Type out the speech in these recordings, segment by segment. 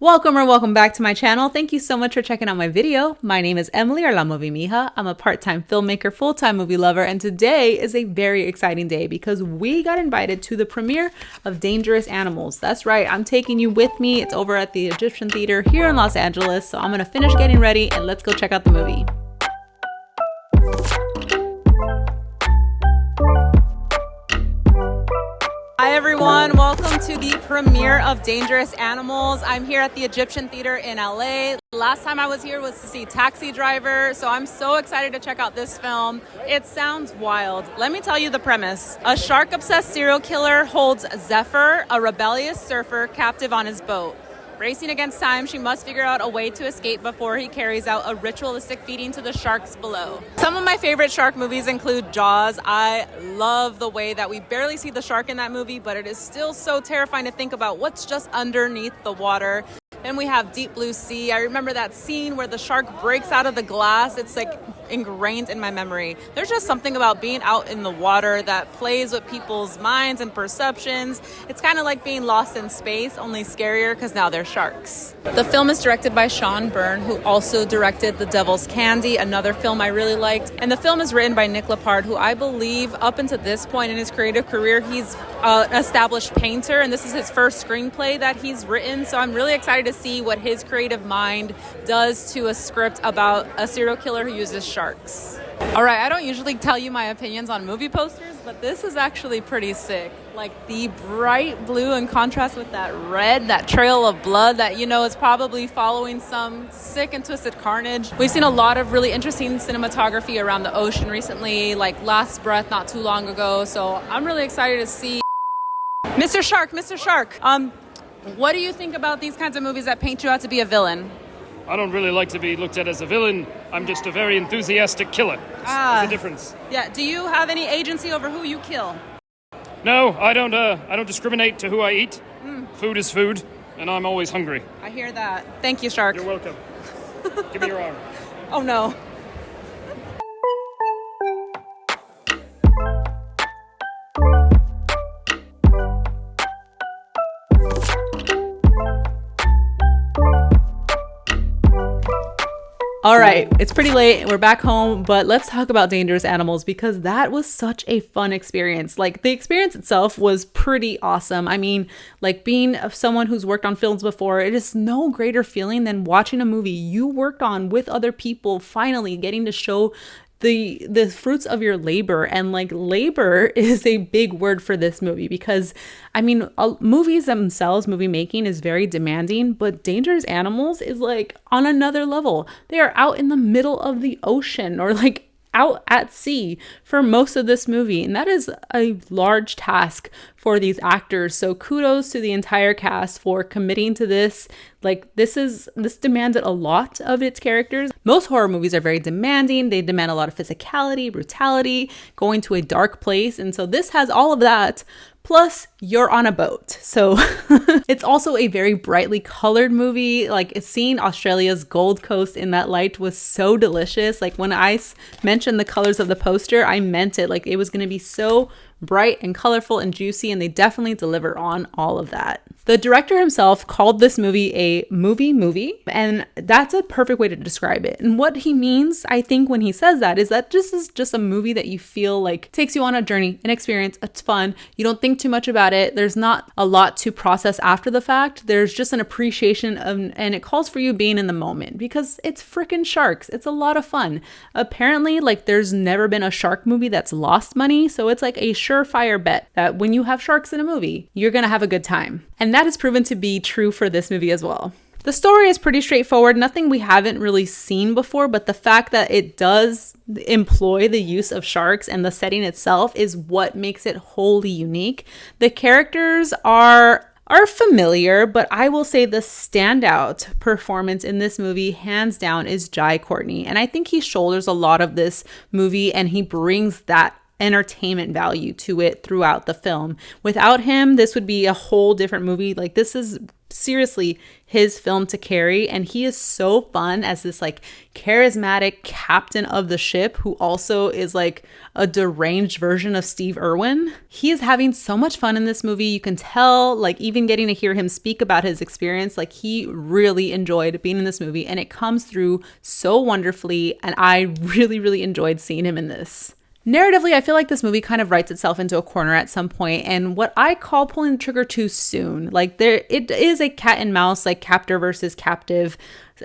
Welcome back to my channel. Thank you so much for checking out my video. My name is Emily, or La Movie Mija. I'm a part-time filmmaker, full-time movie lover, and today is a very exciting day because we got invited to the premiere of Dangerous Animals. That's right, I'm taking you with me. It's over at the Egyptian Theater here in Los Angeles, so I'm gonna finish getting ready and let's go check out the movie. Hi everyone, welcome to the premiere of Dangerous Animals. I'm here at the Egyptian Theater in LA. Last time I was here was to see Taxi Driver, so I'm so excited to check out this film. It sounds wild. Let me tell you the premise. A shark-obsessed serial killer holds Zephyr, a rebellious surfer, captive on his boat. Racing against time, she must figure out a way to escape before he carries out a ritualistic feeding to the sharks below. Some of my favorite shark movies include Jaws. I love the way that we barely see the shark in that movie, but it is still so terrifying to think about what's just underneath the water. Then we have Deep Blue Sea. I remember that scene where the shark breaks out of the glass. It's like ingrained in my memory. There's just something about being out in the water that plays with people's minds and perceptions. It's kind of like being lost in space, only scarier because now they're sharks. The film is directed by Byrne, who also directed The Devil's Candy, another film I really liked. And the film is written by Nick Lepard, who I believe up until this point in his creative career, he's an established painter, and this is his first screenplay that he's written. So I'm really excited to see what his creative mind does to a script about a serial killer who uses sharks. All right, I don't usually tell you my opinions on movie posters, but this is actually pretty sick. Like the bright blue in contrast with that red, that trail of blood that you know is probably following some sick and twisted carnage. We've seen a lot of really interesting cinematography around the ocean recently, like Last Breath not too long ago. So I'm really excited to see Mr. Shark. What do you think about these kinds of movies that paint you out to be a villain? I don't really like to be looked at as a villain. I'm just a very enthusiastic killer. There's a difference. Yeah. Do you have any agency over who you kill? No, I don't discriminate to who I eat. Food is food, and I'm always hungry. I hear that. Thank you, Shark. You're welcome. Give me your arm. Oh no. All right, it's pretty late. We're back home, but let's talk about Dangerous Animals because that was such a fun experience. Like the experience itself was pretty awesome. I mean, like being someone who's worked on films before, it is no greater feeling than watching a movie you worked on with other people, finally getting to show the fruits of your labor. And like labor is a big word for this movie because I mean movies themselves, movie making is very demanding, but Dangerous Animals is like on another level. They are out in the middle of the ocean or like out at sea for most of this movie, and that is a large task for these actors. So kudos to the entire cast for committing to this. Like this demanded a lot of its characters. Most horror movies are very demanding. They demand a lot of physicality, brutality, going to a dark place, and so this has all of that. Plus, you're on a boat. So it's also a very brightly colored movie. Like seeing Australia's Gold Coast in that light was so delicious. Like when I mentioned the colors of the poster, I meant it. Like it was going to be so bright and colorful and juicy, and they definitely deliver on all of that. The director himself called this movie a movie, and that's a perfect way to describe it. And what he means, I think, when he says that is that this is just a movie that you feel like takes you on a journey, an experience. It's fun. You don't think too much about it. There's not a lot to process after the fact. There's just an appreciation of, and it calls for you being in the moment because it's freaking sharks. It's a lot of fun. Apparently, like there's never been a shark movie that's lost money. So it's like a surefire bet that when you have sharks in a movie, you're going to have a good time. And that is proven to be true for this movie as well. The story is pretty straightforward, nothing we haven't really seen before, but the fact that it does employ the use of sharks and the setting itself is what makes it wholly unique. The characters are familiar, but I will say the standout performance in this movie, hands down, is Courtney. And I think he shoulders a lot of this movie and he brings that entertainment value to it throughout the film. Without him, this would be a whole different movie. Like this is seriously his film to carry, and he is so fun as this like charismatic captain of the ship who also is like a deranged version of Steve Irwin. He is having so much fun in this movie. You can tell, like, even getting to hear him speak about his experience, like he really enjoyed being in this movie, and it comes through so wonderfully, and I really enjoyed seeing him in this. Narratively, I feel like this movie kind of writes itself into a corner at some point, and what I call pulling the trigger too soon. Like it is a cat and mouse, like captor versus captive,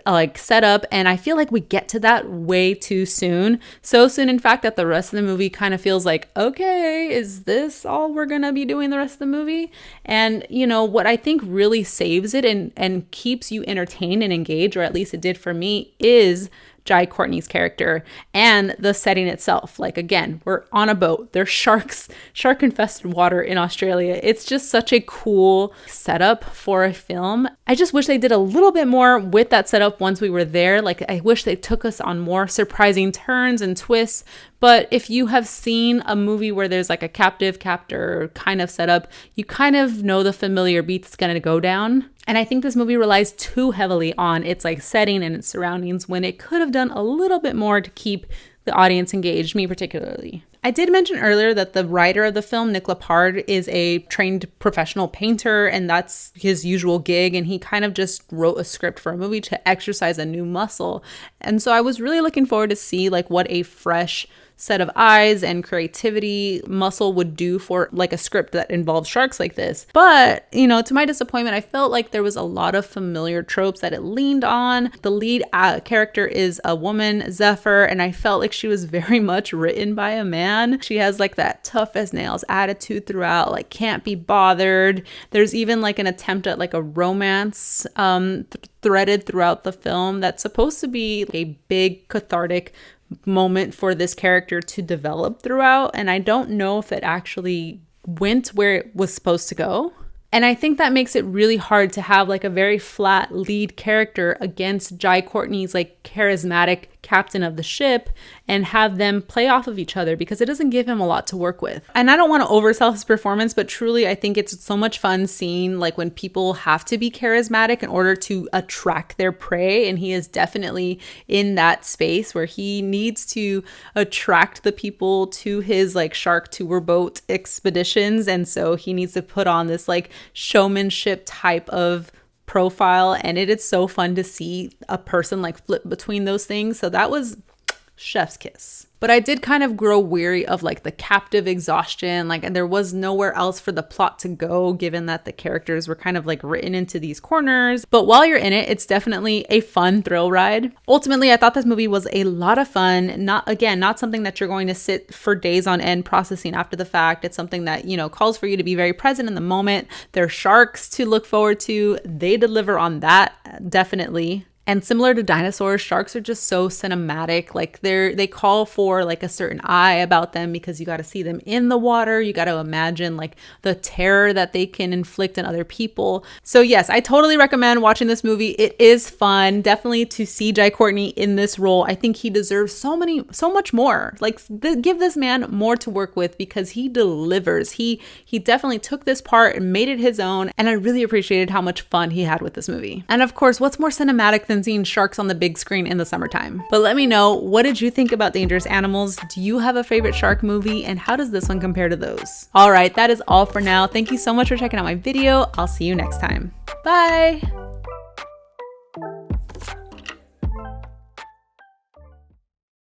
like setup, and I feel like we get to that way too soon. So soon, in fact, that the rest of the movie kind of feels like, okay, is this all we're gonna be doing the rest of the movie? And you know what I think really saves it and keeps you entertained and engaged, or at least it did for me, is Jai Courtney's character and the setting itself. Like, again, we're on a boat. There's shark infested water in Australia. It's just such a cool setup for a film. I just wish they did a little bit more with that setup once we were there. Like, I wish they took us on more surprising turns and twists. But if you have seen a movie where there's like a captor kind of setup, you kind of know the familiar beat that's going to go down. And I think this movie relies too heavily on its like setting and its surroundings when it could have done a little bit more to keep the audience engaged, me particularly. I did mention earlier that the writer of the film, Nick Lepard, is a trained professional painter, and that's his usual gig, and he kind of just wrote a script for a movie to exercise a new muscle. And so I was really looking forward to see like what a fresh set of eyes and creativity muscle would do for like a script that involves sharks like this. But, you know, to my disappointment, I felt like there was a lot of familiar tropes that it leaned on. The lead character is a woman, Zephyr, and I felt like she was very much written by a man. She has like that tough as nails attitude throughout, like can't be bothered. There's even like an attempt at like a romance threaded throughout the film that's supposed to be a big cathartic moment for this character to develop throughout, and I don't know if it actually went where it was supposed to go. And I think that makes it really hard to have like a very flat lead character against Jai Courtney's like charismatic captain of the ship and have them play off of each other, because it doesn't give him a lot to work with. And I don't want to oversell his performance, but truly I think it's so much fun seeing like when people have to be charismatic in order to attract their prey, and he is definitely in that space where he needs to attract the people to his like shark tour boat expeditions, and so he needs to put on this like showmanship type of profile, and it is so fun to see a person like flip between those things. So that was chef's kiss. But I did kind of grow weary of like the captive exhaustion, like, and there was nowhere else for the plot to go, given that the characters were kind of like written into these corners. But while you're in it, it's definitely a fun thrill ride. Ultimately, I thought this movie was a lot of fun. Not something that you're going to sit for days on end processing after the fact. It's something that, you know, calls for you to be very present in the moment. There are sharks to look forward to. They deliver on that, definitely. And similar to dinosaurs, sharks are just so cinematic. Like they call for like a certain eye about them, because you got to see them in the water. You got to imagine like the terror that they can inflict on other people. So yes, I totally recommend watching this movie. It is fun, definitely, to see Jai Courtney in this role. I think he deserves so much more. Like give this man more to work with, because he delivers. He definitely took this part and made it his own. And I really appreciated how much fun he had with this movie. And of course, what's more cinematic than seeing sharks on the big screen in the summertime? But let me know, what did you think about Dangerous Animals? Do you have a favorite shark movie, and how does this one compare to those? All right, that is all for now. Thank you so much for checking out my video. I'll see you next time. Bye.